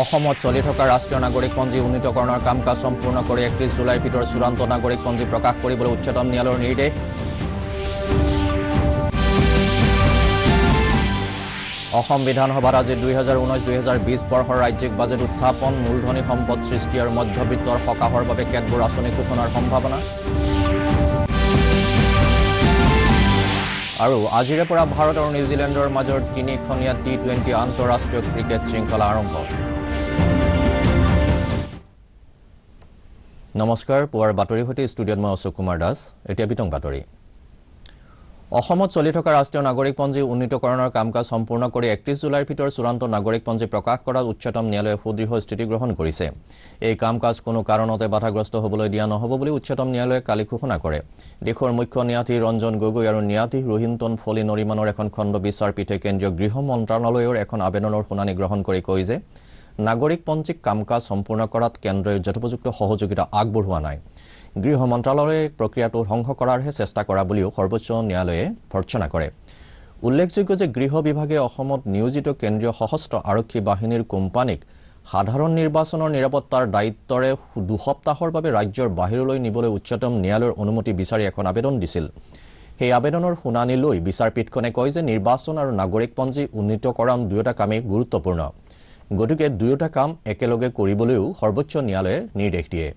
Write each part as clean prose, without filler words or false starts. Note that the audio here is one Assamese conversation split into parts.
অসমত চলি থকা ৰাষ্ট্ৰীয় নাগৰিকপঞ্জী উন্নীতকৰণৰ কাম কাজ সম্পূৰ্ণ কৰি ৩১ জুলাইৰ ভিতৰত চূড়ান্ত নাগৰিকপঞ্জী প্ৰকাশ কৰিবলৈ উচ্চতম ন্যায়ালয়ৰ নিৰ্দেশ। অসম বিধানসভাত আজি 2019-2020 বৰ্ষৰ ৰাজ্যিক বাজেট উত্থাপন, মূলধনী সম্পদ সৃষ্টি আৰু মধ্যবিত্তৰ সকাহৰ বাবে কেতবোৰ আঁচনি ঘোষণাৰ সম্ভাৱনা। আৰু আজিৰে পৰা ভাৰত আৰু নিউজিলেণ্ডৰ মাজৰ ৩খনীয়া টি-20 আন্তঃৰাষ্ট্ৰীয় ক্ৰিকেট শৃংখলা আৰম্ভ। নমস্কাৰ, পুৱাৰ বাতৰিৰ সৈতে ষ্টুডিঅ'ত মই অশোক কুমাৰ দাস। এতিয়া বিতং বাতৰি। অসমত চলি থকা ৰাষ্ট্ৰীয় নাগৰিকপঞ্জী উন্নীতকৰণৰ কাম কাজ সম্পূৰ্ণ কৰি ৩১ জুলাইৰ ভিতৰত চূড়ান্ত নাগৰিকপঞ্জী প্ৰকাশ কৰাত উচ্চতম ন্যায়ালয়ে সুদৃঢ় স্থিতি গ্ৰহণ কৰিছে। এই কাম কাজ কোনো কাৰণতে বাধাগ্ৰস্ত হ'বলৈ দিয়া নহ'ব বুলি উচ্চতম ন্যায়ালয়ে কালি ঘোষণা কৰে। দেশৰ মুখ্য ন্যায়াধীশ ৰঞ্জন গগৈ আৰু ন্যায়াধীশ ৰোহিন্টন ফলি নৰিমানৰ এখন খণ্ড বিচাৰপীঠে কেন্দ্ৰীয় গৃহ মন্ত্ৰালয়ৰ এখন আবেদনৰ শুনানি গ্ৰহণ কৰি কয় যে নাগৰিকপঞ্জীক কাম কাজ সম্পূৰ্ণ কৰাত কেন্দ্ৰই যথোপযুক্ত সহযোগিতা আগবঢ়োৱা নাই। গৃহ মন্ত্ৰালয়ে প্ৰক্ৰিয়াটো ধ্বংস কৰাৰহে চেষ্টা কৰা বুলিও সৰ্বোচ্চ ন্যায়ালয়ে ভৰ্ৎসনা কৰে। উল্লেখযোগ্য যে গৃহ বিভাগে অসমত নিয়োজিত কেন্দ্ৰীয় সশস্ত্ৰ আৰক্ষী বাহিনীৰ কোম্পানীক সাধাৰণ নিৰ্বাচনৰ নিৰাপত্তাৰ দায়িত্বৰে ২ সপ্তাহৰ বাবে ৰাজ্যৰ বাহিৰলৈ নিবলৈ উচ্চতম ন্যায়ালয়ৰ অনুমতি বিচাৰি এখন আবেদন দিছিল। সেই আবেদনৰ শুনানি লৈ বিচাৰপীঠখনে কয় যে নিৰ্বাচন আৰু নাগৰিকপঞ্জী উন্নীতকৰণ দুয়োটা কামেই গুৰুত্বপূৰ্ণ, গতিকে দুয়োটা কাম একেলগে কৰিবলৈও সৰ্বোচ্চ ন্যায়ালয়ে নিৰ্দেশ দিয়ে।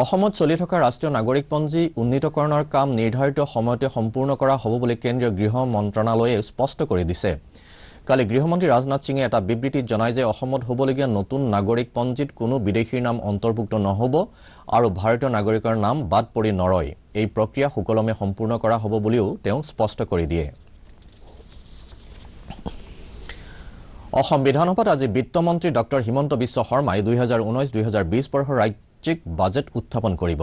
অসমত চলি থকা ৰাষ্ট্ৰীয় নাগৰিকপঞ্জী উন্নীতকৰণৰ কাম নিৰ্ধাৰিত সময়তে সম্পূৰ্ণ কৰা হ'ব বুলি কেন্দ্ৰীয় গৃহ মন্ত্ৰণালয়ে স্পষ্ট কৰি দিছে। কালি গৃহমন্ত্ৰী ৰাজনাথ সিঙে এটা বিবৃতিত জনায় যে অসমত হ'বলগীয়া নতুন নাগৰিকপঞ্জীত কোনো বিদেশীৰ নাম অন্তৰ্ভুক্ত নহ'ব আৰু ভাৰতীয় নাগৰিকৰ নাম বাদ পৰি নৰয়। এই প্ৰক্ৰিয়া সুকলমে সম্পূৰ্ণ কৰা হ'ব বুলিও তেওঁ স্পষ্ট কৰি দিয়ে। অসম বিধানসভাত আজি বিত্তমন্ত্ৰী ডক্টৰ হিমন্ত বিশ্ব শৰ্মাই 2019-2020 বৰ্ষৰ ৰাজ্যিক বাজেট উত্থাপন কৰিব।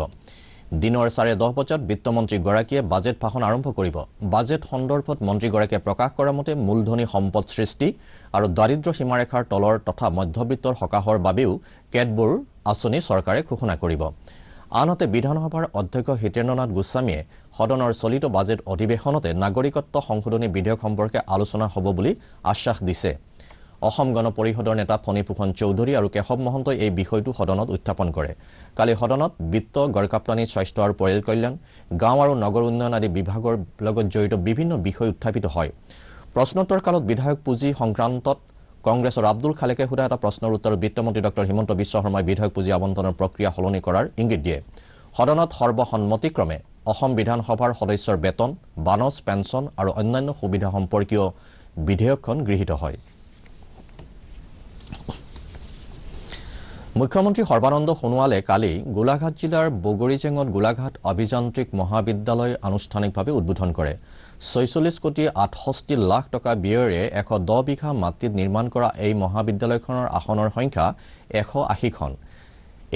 দিনৰ 10:30 বজাত বিত্তমন্ত্ৰীগৰাকীয়ে বাজেট ভাষণ আৰম্ভ কৰিব। বাজেট সন্দৰ্ভত মন্ত্ৰীগৰাকীয়ে প্ৰকাশ কৰা মতে মূলধনী সম্পদ সৃষ্টি আৰু দাৰিদ্ৰ্য সীমাৰেখাৰ তলৰ তথা মধ্যবিত্তৰ সকাহৰ বাবেও কেতবোৰ আঁচনি চৰকাৰে ঘোষণা কৰিব। আনহাতে বিধানসভাৰ অধ্যক্ষ হিতেন্দ্ৰনাথ গোস্বামীয়ে সদনৰ চলিত বাজেট অধিৱেশনতে নাগৰিকত্ব সংশোধনী বিধেয়ক সম্পৰ্কে আলোচনা হ'ব বুলি আশ্বাস দিছে। অসম গণ পৰিষদৰ নেতা ফণীভূষণ চৌধুৰী আৰু কেশৱ মহন্তই এই বিষয়টো সদনত উত্থাপন কৰে। কালি সদনত বিত্ত, গড়কাপ্তানি, স্বাস্থ্য আৰু পৰিয়াল কল্যাণ, গাঁও আৰু নগৰ উন্নয়ন আদি বিভাগৰ লগত জড়িত বিভিন্ন বিষয় উত্থাপিত হয়। প্ৰশ্নোত্তৰ কালত বিধায়ক পুঁজি সংক্ৰান্তত কংগ্ৰেছৰ আব্দুল খালেকে সোধা এটা প্ৰশ্নৰ উত্তৰত বিত্তমন্ত্ৰী ডক্টৰ হিমন্ত বিশ্ব শৰ্মাই বিধায়ক পুঁজি আবণ্টনৰ প্ৰক্ৰিয়া সলনি কৰাৰ ইংগিত দিয়ে। সদনত সৰ্বসন্মতিক্ৰমে অসম বিধানসভাৰ সদস্যৰ বেতন, বানচ, পেঞ্চন আৰু অন্যান্য সুবিধা সম্পৰ্কীয় বিধেয়কখন গৃহীত হয়। মুখ্যমন্ত্ৰী সৰ্বানন্দ সোণোৱালে কালি গোলাঘাট জিলাৰ বগৰীজেঙত গোলাঘাট অভিযান্ত্ৰিক মহাবিদ্যালয় আনুষ্ঠানিকভাৱে উদ্বোধন কৰে। ৪৬ কোটি ৬৮ লাখ টকা ব্যয়েৰে ১১০ বিঘা মাটিত নিৰ্মাণ কৰা এই মহাবিদ্যালয়খনৰ আসনৰ সংখ্যা ১৮০খন।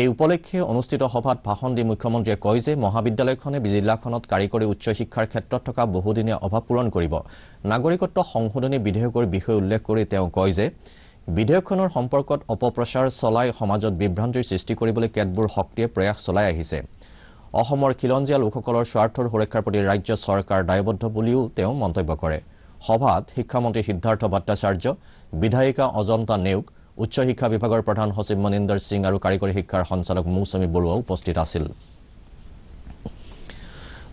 এই উপলক্ষে অনুষ্ঠিত সভাত ভাষণ দি মুখ্যমন্ত্ৰীয়ে কয় যে মহাবিদ্যালয়খনে জিলাখনত কাৰিকৰী উচ্চ শিক্ষাৰ ক্ষেত্ৰত থকা বহুদিনীয়া অভাৱ পূৰণ কৰিব। নাগৰিকত্ব সংশোধনী বিধেয়কৰ বিষয়ে উল্লেখ কৰি তেওঁ কয় যে বিধেয়কখনৰ সম্পৰ্কত অপপ্ৰচাৰ চলাই সমাজত বিভ্ৰান্তিৰ সৃষ্টি কৰিবলৈ কেতবোৰ শক্তিয়ে প্ৰয়াস চলাই আহিছে। অসমৰ খিলঞ্জীয়া লোকসকলৰ স্বাৰ্থৰ সুৰক্ষাৰ প্ৰতি ৰাজ্য চৰকাৰ দায়বদ্ধ বুলিও তেওঁ মন্তব্য কৰে। সভাত শিক্ষামন্ত্ৰী সিদ্ধাৰ্থ ভট্টাচাৰ্য, বিধায়িকা অজন্তা নেওগ, উচ্চ শিক্ষা বিভাগৰ প্ৰধান সচিব মনিন্দৰ সিং আৰু কাৰিকৰী শিক্ষাৰ সঞ্চালক মৌচুমী বৰুৱাও উপস্থিত আছিল।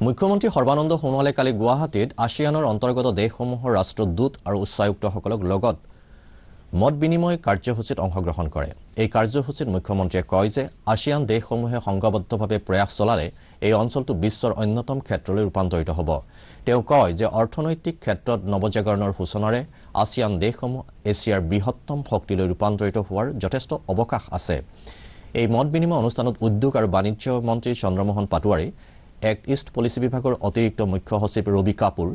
মুখ্যমন্ত্ৰী সৰ্বানন্দ সোণোৱালে কালি গুৱাহাটীত আছিয়ানৰ অন্তৰ্গত দেশসমূহৰ ৰাষ্ট্ৰদূত আৰু উচ্চায়ুক্তসকলক লগত মত বিনিময় কাৰ্যসূচীত অংশগ্ৰহণ কৰে। এই কাৰ্যসূচীত মুখ্যমন্ত্ৰীয়ে কয় যে আছিয়ান দেশসমূহে সংঘবদ্ধভাৱে প্ৰয়াস চলালে এই অঞ্চলটো বিশ্বৰ অন্যতম ক্ষেত্ৰলৈ ৰূপান্তৰিত হ'ব। তেওঁ কয় যে অৰ্থনৈতিক ক্ষেত্ৰত নৱজাগৰণৰ সূচনাৰে আছিয়ান দেশসমূহ এছিয়াৰ বৃহত্তম শক্তিলৈ ৰূপান্তৰিত হোৱাৰ যথেষ্ট অৱকাশ আছে। এই মত বিনিময় অনুষ্ঠানত উদ্যোগ আৰু বাণিজ্য মন্ত্ৰী Chandramohan Patowary, act east policy বিভাগৰ অতিৰিক্ত মুখ্য সচিব ৰবি কাপুৰ,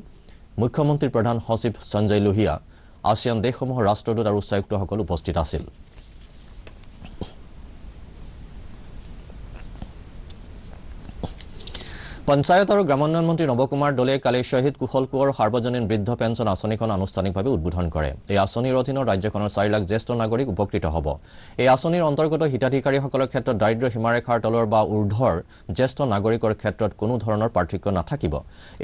মুখ্যমন্ত্ৰীৰ প্ৰধান সচিব সঞ্জয় লোহিয়া, আছিয়ান দেশসমূহৰ ৰাষ্ট্ৰদূত আৰু উচ্চায়ুক্তসকল উপস্থিত আছিল। পঞ্চায়ত আৰু গ্ৰামোন্নয়ন মন্ত্ৰী নৱকুমাৰ দলে কালি শহীদ কুশল কোঁৱৰ সাৰ্বজনীন বৃদ্ধ পেঞ্চন আঁচনিখন আনুষ্ঠানিকভাৱে উদ্বোধন কৰে। এই আঁচনিৰ অধীনত ৰাজ্যখনৰ 4 লাখ জ্যেষ্ঠ নাগৰিক উপকৃত হ'ব। এই আঁচনিৰ অন্তৰ্গত হিতাধিকাৰীসকলৰ ক্ষেত্ৰত দাৰিদ্ৰ সীমাৰেখাৰ তলৰ বা ঊৰ্ধৰ জ্যেষ্ঠ নাগৰিকৰ ক্ষেত্ৰত কোনো ধৰণৰ পাৰ্থক্য নাথাকিব।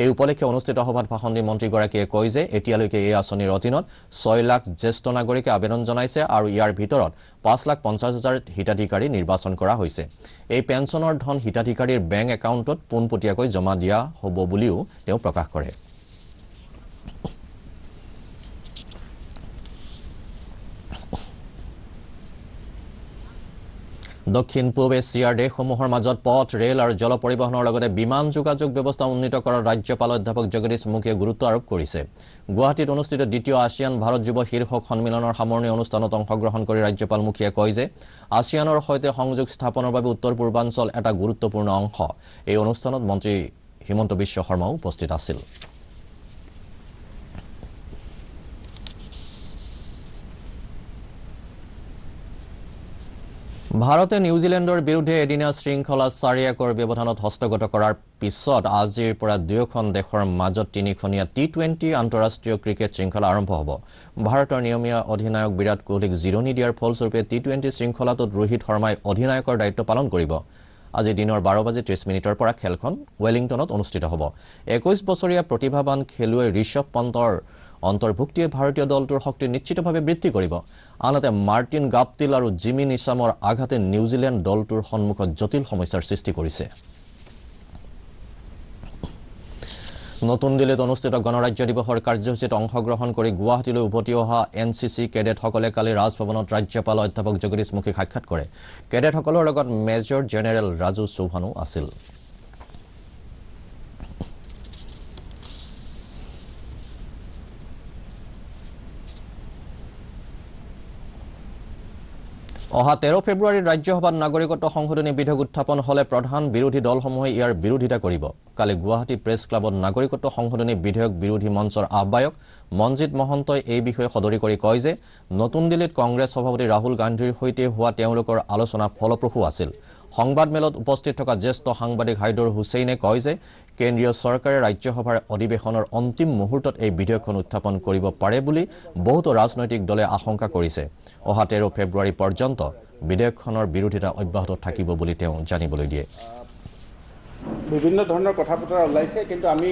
এই উপলক্ষে অনুষ্ঠিত সভাত ভাষণ দি মন্ত্ৰীগৰাকীয়ে কয় যে এতিয়ালৈকে এই আঁচনিৰ অধীনত 6 লাখ জ্যেষ্ঠ নাগৰিকে আবেদন জনাইছে আৰু ইয়াৰ ভিতৰত 5,50,000 হিতাধিকাৰী নিৰ্বাচন কৰা হৈছে। এই পেঞ্চনৰ ধন হিতাধিকাৰীৰ বেংক একাউণ্টত পোনপটীয়াকৈ জমা দিয়া হ'ব বুলিও তেওঁ প্ৰকাশ কৰে। দক্ষিণ পূব এছিয়াৰ দেশসমূহৰ মাজত পথ, ৰেল আৰু জল পৰিবহণৰ লগতে বিমান যোগাযোগ ব্যৱস্থা উন্নীত কৰাৰ ৰাজ্যপাল অধ্যাপক জগদীশ মুখীয়ে গুৰুত্ব আৰোপ কৰিছে। গুৱাহাটীত অনুষ্ঠিত দ্বিতীয় আছিয়ান ভাৰত যুৱ শীৰ্ষক সন্মিলনৰ সামৰণি অনুষ্ঠানত অংশগ্ৰহণ কৰি ৰাজ্যপাল মুখীয়ে কয় যে আছিয়ানৰ সৈতে সংযোগ স্থাপনৰ বাবে উত্তৰ পূৰ্বাঞ্চল এটা গুৰুত্বপূৰ্ণ অংশ। এই অনুষ্ঠানত মন্ত্ৰী হিমন্ত বিশ্ব শৰ্মাও উপস্থিত আছিল। ভাৰতে নিউজিলেণ্ডৰ বিৰুদ্ধে এদিনীয়া শৃংখলা 4-1 ব্যৱধানত হস্তগত কৰাৰ পিছত আজিৰ পৰা দুয়োখন দেশৰ মাজত 3খনীয়া টি20 আন্তঃৰাষ্ট্ৰীয় ক্ৰিকেট শৃংখলা আৰম্ভ হ'ব। ভাৰতৰ নিয়মীয়া অধিনায়ক বিৰাট কোহলীক জিৰণি দিয়াৰ ফলস্বৰূপে টি20 শৃংখলাটোত ৰোহিত শৰ্মাই অধিনায়কৰ দায়িত্ব পালন কৰিব। আজি দিনৰ 12:30 পৰা খেলখন ৱেলিংটনত অনুষ্ঠিত হ'ব। 21 বছৰীয়া প্ৰতিভাৱান খেলুৱৈ ঋষভ পন্তৰ অন্তৰ্ভুক্তিয়ে ভাৰতীয় দলটোৰ শক্তি নিশ্চিতভাৱে বৃদ্ধি কৰিব। আনহাতে মাৰ্টিন গাপটিল আৰু জিমি নিছামৰ আঘাতে নিউজিলেণ্ড দলটোৰ সন্মুখত জটিল সমস্যাৰ সৃষ্টি কৰিছে। নতুন দিল্লীত অনুষ্ঠিত গণৰাজ্য দিৱসৰ কাৰ্যসূচীত অংশগ্ৰহণ কৰি গুৱাহাটীলৈ উভতি অহা NCC কেডেটসকলে কালি ৰাজভৱনত ৰাজ্যপাল অধ্যাপক জগদীশ মুখীক সাক্ষাৎ কৰে। কেডেটসকলৰ লগত মেজৰ জেনেৰেল ৰাজু চৌহানো আছিল। অহা 13 ফেব্ৰুৱাৰীত ৰাজ্যসভাত নাগৰিকত্ব সংশোধনী বিধেয়ক উত্থাপন হ'লে প্ৰধান বিৰোধী দলসমূহে ইয়াৰ বিৰোধিতা কৰিব। কালি গুৱাহাটী প্ৰেছ ক্লাবত নাগৰিকত্ব সংশোধনী বিধেয়ক বিৰোধী মঞ্চৰ আহ্বায়ক মনজিত মহন্তই এই বিষয়ে সদৰি কৰি কয় যে নতুন দিল্লীত কংগ্ৰেছ সভাপতি ৰাহুল গান্ধীৰ সৈতে হোৱা তেওঁলোকৰ আলোচনা ফলপ্ৰসূ আছিল। সংবাদমেলত উপস্থিত থকা জ্যেষ্ঠ সাংবাদিক হাইদৰ হুছেইনে কয় যে কেন্দ্ৰীয় চৰকাৰে ৰাজ্যসভাৰ অধিৱেশনৰ অন্তিম মুহূৰ্তত এই বিধেয়কখন উত্থাপন কৰিব পাৰে বুলি বহুতো ৰাজনৈতিক দলে আশংকা কৰিছে। অহা 13 ফেব্ৰুৱাৰী পৰ্যন্ত বিধেয়কখনৰ বিৰোধিতা অব্যাহত থাকিব বুলি তেওঁ জানিবলৈ দিয়ে। বিভিন্ন ধৰণৰ কথা বতৰা ওলাইছে, কিন্তু আমি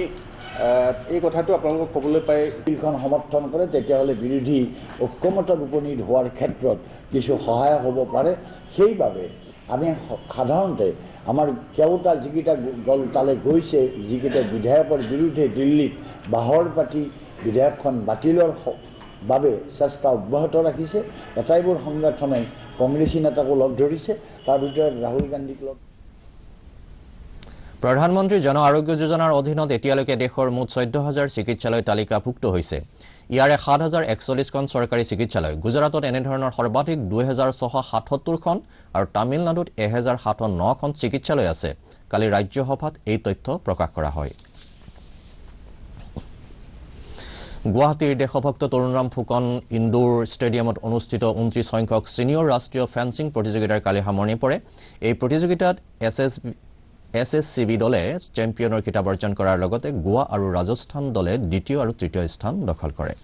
এই কথাটো আপোনালোকক ক'বলৈ পাই বিলখন সমৰ্থন কৰে তেতিয়াহ'লে বিৰোধী ঐক্যমতত উপনীত হোৱাৰ ক্ষেত্ৰত কিছু সহায় হ'ব পাৰে। সেইবাবে আমি সাধাৰণতে আমাৰ কেওটা যিকেইটা দল তালৈ গৈছে, যিকেইটা বিধায়কৰ বিৰুদ্ধে দিল্লীত বাহৰ পাতি বিধেয়কখন বাতিলৰ বাবে চেষ্টা অব্যাহত ৰাখিছে। এটাইবোৰ সংগঠনে কংগ্ৰেছী নেতাকো লগ ধৰিছে, তাৰ ভিতৰত ৰাহুল গান্ধীক লগ। প্ৰধানমন্ত্ৰী জন আৰোগ্য যোজনাৰ অধীনত এতিয়ালৈকে দেশৰ মুঠ 14,000 চিকিৎসালয় তালিকাভুক্ত হৈছে। ইয়াৰে 7,041খন চৰকাৰী চিকিৎসালয়। গুজৰাটত এনেধৰণৰ সৰ্বাধিক 2,677খন আৰু তামিলনাডুত 1,009খন চিকিৎসালয় আছে। কালি ৰাজ্যসভাত এই তথ্য প্ৰকাশ কৰা হয়। গুৱাহাটীৰ দেশভক্ত তৰুণৰাম ফুকন ইনডোৰ ষ্টেডিয়ামত অনুষ্ঠিত 29 সংখ্যক ছিনিয়ৰ ৰাষ্ট্ৰীয় ফেন্সিং প্ৰতিযোগিতাৰ কালি সামৰণি পৰে। এই প্ৰতিযোগিতাত SSCB দলে চেম্পিয়নৰ খিতাপ অৰ্জন কৰাৰ লগতে গোৱা আৰু ৰাজস্থান দলে দ্বিতীয় আৰু তৃতীয় স্থান দখল কৰে।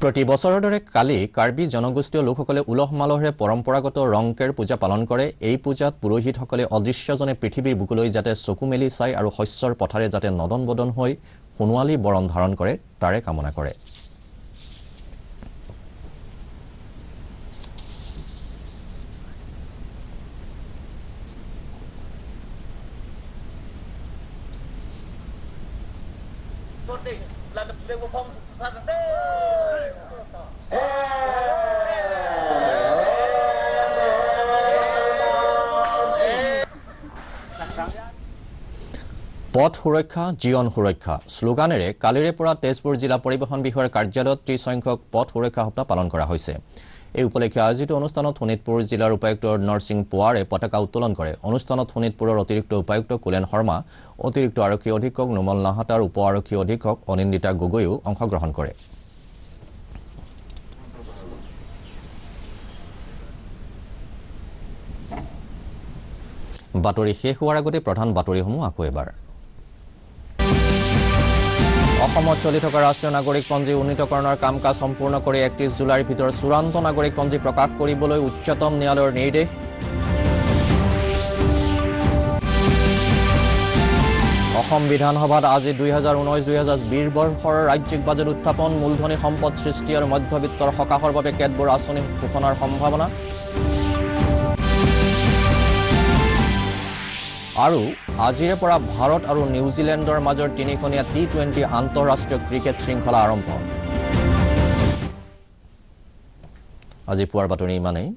প্ৰতি বছৰৰ দৰে কালি কাৰ্বি জনগোষ্ঠীয় লোকসকলে উলহ মালহেৰে পৰম্পৰাগত ৰংকেৰ পূজা পালন কৰে। এই পূজাত পুৰোহিতসকলে অদৃশ্যজনে পৃথিৱীৰ বুকুলৈ যাতে চকু মেলি চাই আৰু শস্যৰ পথাৰে যাতে নদন বদন হৈ সোণোৱালী বৰণ ধাৰণ কৰে তাৰে কামনা কৰে। পথ সুৰক্ষা জীৱন সুৰক্ষা শ্লোগানেৰে কালিৰে পৰা তেজপুৰ জিলা পৰিবহণ বিষয়াৰ কাৰ্যালয়ত 30 সংখ্যক পথ সুৰক্ষা সপ্তাহ পালন কৰা হৈছে। এই উপলক্ষে আয়োজিত অনুষ্ঠানত শোণিতপুৰ জিলাৰ উপায়ুক্ত নৰসিং পোৱাৰে পতাকা উত্তোলন কৰে। অনুষ্ঠানত শোণিতপুৰৰ অতিৰিক্ত উপায়ুক্ত কুলেন শৰ্মা, অতিৰিক্ত আৰক্ষী অধীক্ষক নুমল নাহাতাৰ উপ আৰক্ষী অধীক্ষক অনিন্দিতা গগৈও অংশগ্ৰহণ কৰে। বাতৰি শেষ হোৱাৰ আগতে প্ৰধান বাতৰিসমূহ আকৌ এবাৰ। অসমত চলি থকা ৰাষ্ট্ৰীয় নাগৰিকপঞ্জী উন্নীতকৰণৰ কাম কাজ সম্পূৰ্ণ কৰি ৩১ জুলাইৰ ভিতৰত চূড়ান্ত নাগৰিকপঞ্জী প্ৰকাশ কৰিবলৈ উচ্চতম ন্যায়ালয়ৰ নিৰ্দেশ। অসম বিধানসভাত আজি 2019-2020 বৰ্ষৰ ৰাজ্যিক বাজেট উত্থাপন, মূলধনী সম্পদ সৃষ্টি আৰু মধ্যবিত্তৰ সকাহৰ বাবে কেতবোৰ আঁচনি ঘোষণাৰ সম্ভাৱনা। আৰু আজিৰে পৰা ভাৰত আৰু নিউজিলেণ্ডৰ মাজৰ ৩খনীয়া টি-20 আন্তঃৰাষ্ট্ৰীয় ক্ৰিকেট শৃংখলা আৰম্ভ। আজি পুৱাৰ বাতৰি ইমানেই।